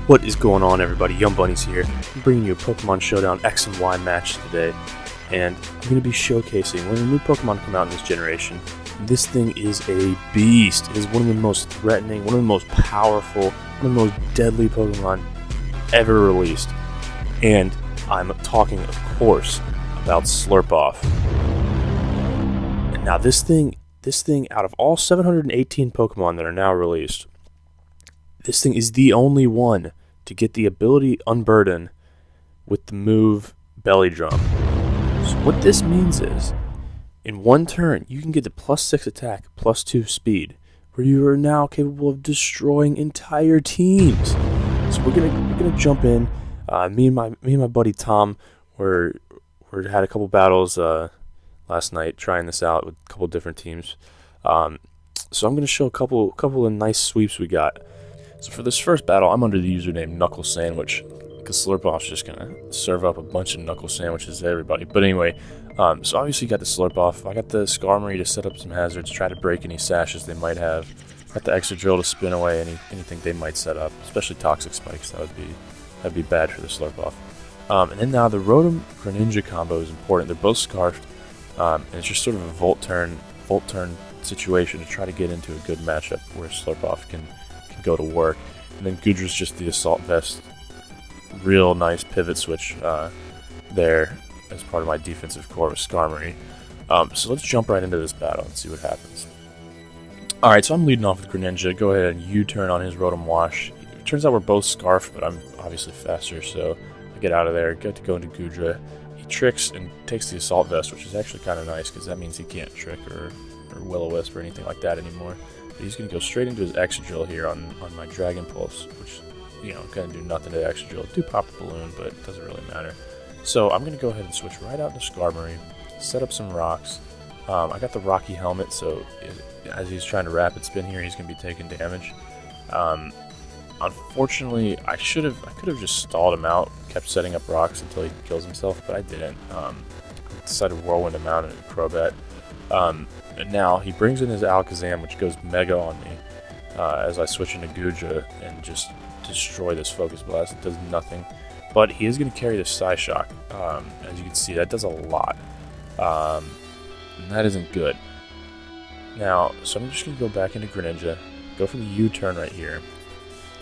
What is going on, everybody? Young Bunny's here. I'm bringing you a Pokemon Showdown X and Y match today, and I'm going to be showcasing when the new Pokemon come out in this generation. This thing is a beast. It is one of the most threatening, one of the most powerful, one of the most deadly Pokemon ever released. And I'm talking, of course, about Slurpuff. Now, this thing, out of all 718 Pokemon that are now released, this thing is the only one to get the ability Unburden with the move Belly Drum. So what this means is, in one turn, you can get the +6 attack, +2 speed, where you are now capable of destroying entire teams. So we're gonna jump in. Me and my buddy Tom were had a couple battles last night trying this out with a couple different teams. So I'm gonna show a couple of nice sweeps we got. So for this first battle, I'm under the username Knuckle Sandwich, because Slurpuff's just going to serve up a bunch of knuckle sandwiches to everybody. But anyway, so obviously you got the Slurpuff. I got the Skarmory to set up some hazards, try to break any sashes they might have. Got the Extra Drill to spin away anything they might set up, especially Toxic Spikes. That'd be bad for the Slurpuff. And then now the Rotom Greninja combo is important. They're both Scarfed, and it's just sort of a Volt turn situation to try to get into a good matchup where Slurpuff can go to work. And then Gudra's just the Assault Vest. Real nice pivot switch there as part of my defensive core with Skarmory. So let's jump right into this battle and see what happens. Alright, so I'm leading off with Greninja. Go ahead and U-turn on his Rotom Wash. It turns out we're both Scarfed, but I'm obviously faster, so I get out of there, get to go into Gudra. He tricks and takes the Assault Vest, which is actually kind of nice, because that means he can't trick or Will-O-Wisp or anything like that anymore. But he's going to go straight into his Extra Drill here on my Dragon Pulse, which, going to do nothing to the Extra Drill. Do pop a balloon, but it doesn't really matter. So I'm going to go ahead and switch right out into Skarmory, set up some rocks. I got the Rocky Helmet, so as he's trying to Rapid Spin here, he's going to be taking damage. Unfortunately, I could have just stalled him out, kept setting up rocks until he kills himself, but I didn't. I decided to Whirlwind him out into Crobat. And now he brings in his Alakazam, which goes Mega on me as I switch into Gudra and just destroy this Focus Blast. It does nothing. But he is going to carry the Psyshock. As you can see, that does a lot. And that isn't good. Now, so I'm just going to go back into Greninja, go for the U-turn right here.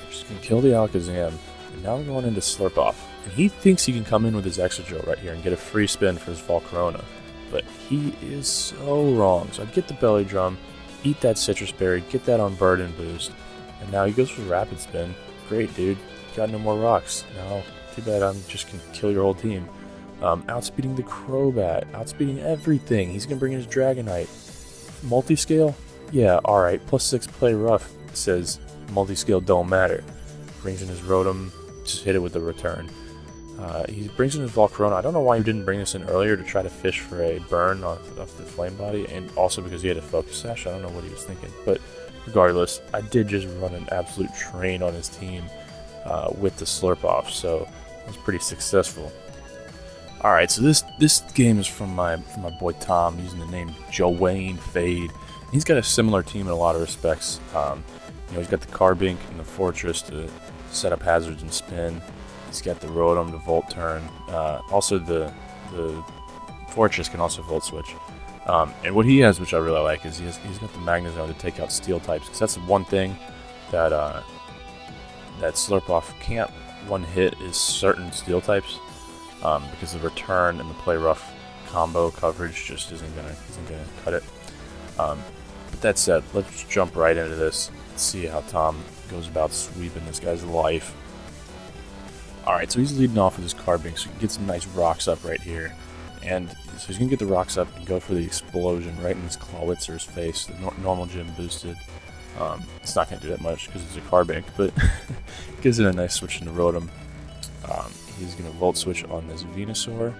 I'm just going to kill the Alakazam. And now I'm going into Slurpuff. And he thinks he can come in with his Extra Drill right here and get a free spin for his Volcarona. But he is so wrong. So I get the Belly Drum, eat that Sitrus Berry, get that Unburden boost, and now he goes for Rapid Spin. Great, dude. Got no more rocks. Now, too bad I'm just going to kill your whole team. Outspeeding the Crobat, outspeeding everything. He's going to bring in his Dragonite. Multiscale? Yeah, alright. +6 play rough says multiscale don't matter. Brings in his Rotom, just hit it with the return. He brings in his Volcarona. I don't know why he didn't bring this in earlier to try to fish for a burn off the Flame Body, and also because he had a Focus Sash. I don't know what he was thinking. But regardless, I did just run an absolute train on his team with the Slurpuff, so it was pretty successful. Alright, so this game is from my boy Tom, using the name Joanne Fade. He's got a similar team in a lot of respects. He's got the Carbink and the Fortress to set up hazards and spin. He's got the Rotom to Volt Turn. Also, the Fortress can also Volt Switch. And what he has, which I really like, is he's got the Magnezone to take out Steel types. Because that's the one thing that that Slurpuff can't one-hit is certain Steel types. Because the return and the Play Rough combo coverage just isn't gonna cut it. But that said, let's jump right into this and see how Tom goes about sweeping this guy's life. Alright, so he's leading off with his Carbink, so he can get some nice rocks up right here. And so he's going to get the rocks up and go for the explosion right in his Clawitzer's face, the normal gym boosted. It's not going to do that much because it's a Carbink, but gives it a nice switch into Rotom. He's going to Volt Switch on this Venusaur,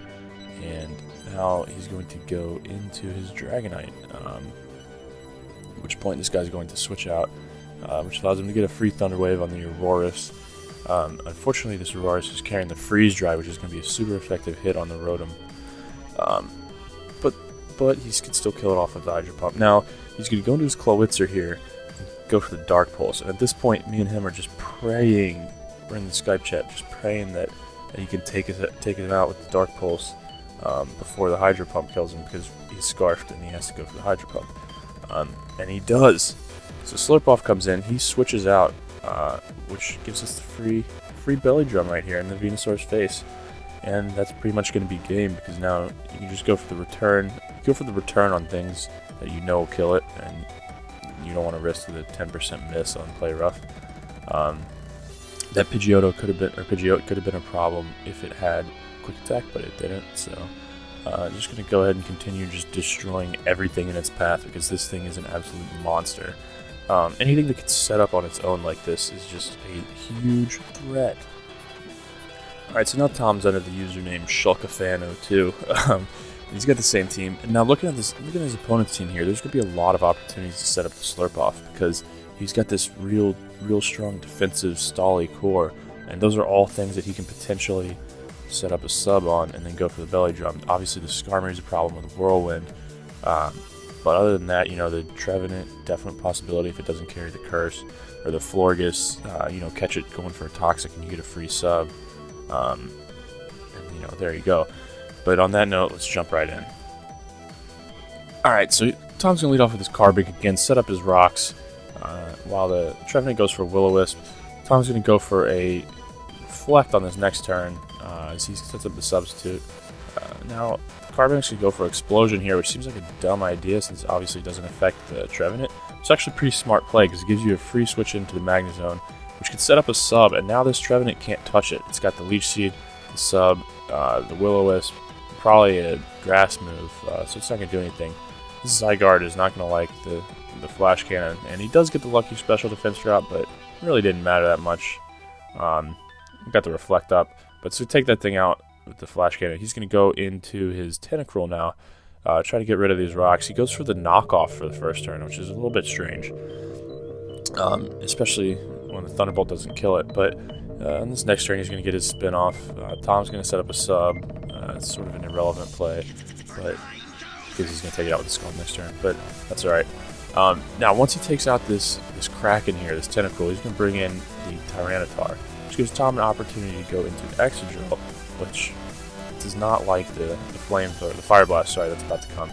and now he's going to go into his Dragonite. At which point this guy's going to switch out, which allows him to get a free Thunder Wave on the Aurorus. Unfortunately, this Aurorus is carrying the Freeze Dry, which is going to be a super effective hit on the Rotom. But he can still kill it off with the Hydro Pump. Now, he's going to go into his Clawitzer here and go for the Dark Pulse. And at this point, me and him are just praying we're in the Skype chat, just praying that he can take him out with the Dark Pulse before the Hydro Pump kills him, because he's scarfed and he has to go for the Hydro Pump. And he does. So Slurpuff comes in, he switches out, which gives us the free belly drum right here in the Venusaur's face. And that's pretty much going to be game, because now you can just go for the return. Go for the return on things that you know will kill it, and you don't want to risk the 10% miss on play rough. That Pidgeotto could have been a problem if it had quick attack, but it didn't. So just going to go ahead and continue just destroying everything in its path, because this thing is an absolute monster. Anything that can set up on its own like this is just a huge threat. Alright, so now Tom's under the username Shulkafano2. He's got the same team. And now looking at his opponent's team here, there's going to be a lot of opportunities to set up the Slurpuff, because he's got this real strong defensive stally core, and those are all things that he can potentially set up a sub on and then go for the belly drum. Obviously the Skarmory is a problem with the Whirlwind, but other than that, the Trevenant, definite possibility if it doesn't carry the Curse, or the Florges, catch it going for a Toxic and you get a free sub. And there you go. But on that note, let's jump right in. Alright, so Tom's going to lead off with his Carbink again, set up his rocks, while the Trevenant goes for Will-O-Wisp. Tom's going to go for a Reflect on this next turn, as he sets up the Substitute. Now, Carbink's going to go for Explosion here, which seems like a dumb idea, since obviously it doesn't affect the Trevenant. It's actually a pretty smart play, because it gives you a free switch into the Magnezone, which can set up a sub, and now this Trevenant can't touch it. It's got the Leech Seed, the sub, the Will-O-Wisp, probably a Grass move, so it's not going to do anything. This Zygarde is not going to like the Flash Cannon, and he does get the lucky special defense drop, but it really didn't matter that much. Got the Reflect up, but so take that thing out with the Flash Cannon. He's going to go into his Tentacruel now, try to get rid of these rocks. He goes for the knockoff for the first turn, which is a little bit strange, especially when the Thunderbolt doesn't kill it. But on this next turn, he's going to get his spin off. Tom's going to set up a sub. It's sort of an irrelevant play, but because he's going to take it out with the Skull next turn. But that's all right. Now, once he takes out this Kraken here, this Tentacruel, he's going to bring in the Tyranitar, which gives Tom an opportunity to go into an Excadrill, which does not like the Flamethrower, the Fire Blast, sorry, that's about to come.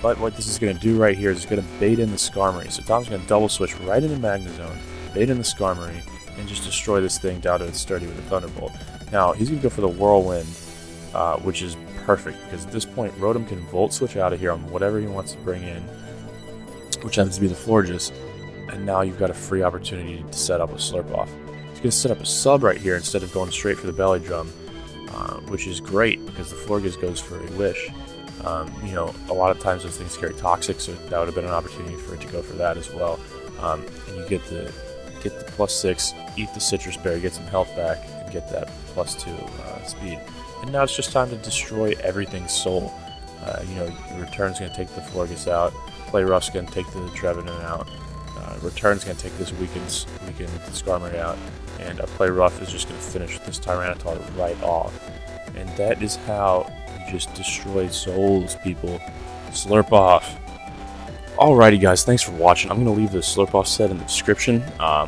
But what this is going to do right here is it's going to bait in the Skarmory. So Tom's going to double switch right into Magnezone, bait in the Skarmory, and just destroy this thing down to its sturdy with a Thunderbolt. Now, he's going to go for the Whirlwind, which is perfect, because at this point, Rotom can Volt Switch out of here on whatever he wants to bring in, which happens to be the Florges, and now you've got a free opportunity to set up a Slurpuff. He's going to set up a sub right here instead of going straight for the Belly Drum, which is great, because the Florges goes for a Wish. A lot of times those things carry Toxic, so that would have been an opportunity for it to go for that as well. And you get the +6, eat the Citrus Berry, get some health back, and get that +2 speed. And now it's just time to destroy everything's soul. Return's going to take the Florges out, Play Rough's going to take the Trevenant out, Return's going to take this weakened Skarmory out, and Play Rough is just going to finish this Tyranitar right off. And that is how you just destroy souls, people. Slurpuff. Alrighty guys, thanks for watching. I'm going to leave the Slurpuff set in the description. I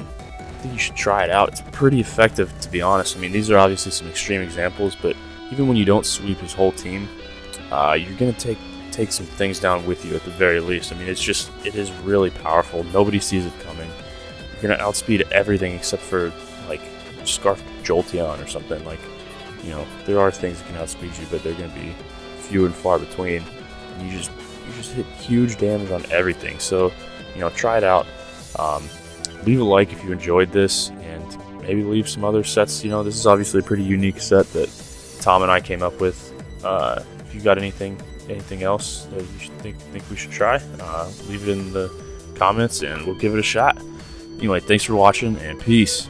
think you should try it out. It's pretty effective, to be honest. I mean, these are obviously some extreme examples, but even when you don't sweep his whole team, you're going to take some things down with you at the very least. I mean, it is really powerful. Nobody sees it coming. You're going to outspeed everything except for, like, Scarf Jolteon or something. Like, there are things that can outspeed you, but they're going to be few and far between. And you just hit huge damage on everything. So, try it out. Leave a like if you enjoyed this, and maybe leave some other sets. This is obviously a pretty unique set that Tom and I came up with. If you got anything else that you should think we should try, leave it in the comments and we'll give it a shot. Anyway, thanks for watching, and peace.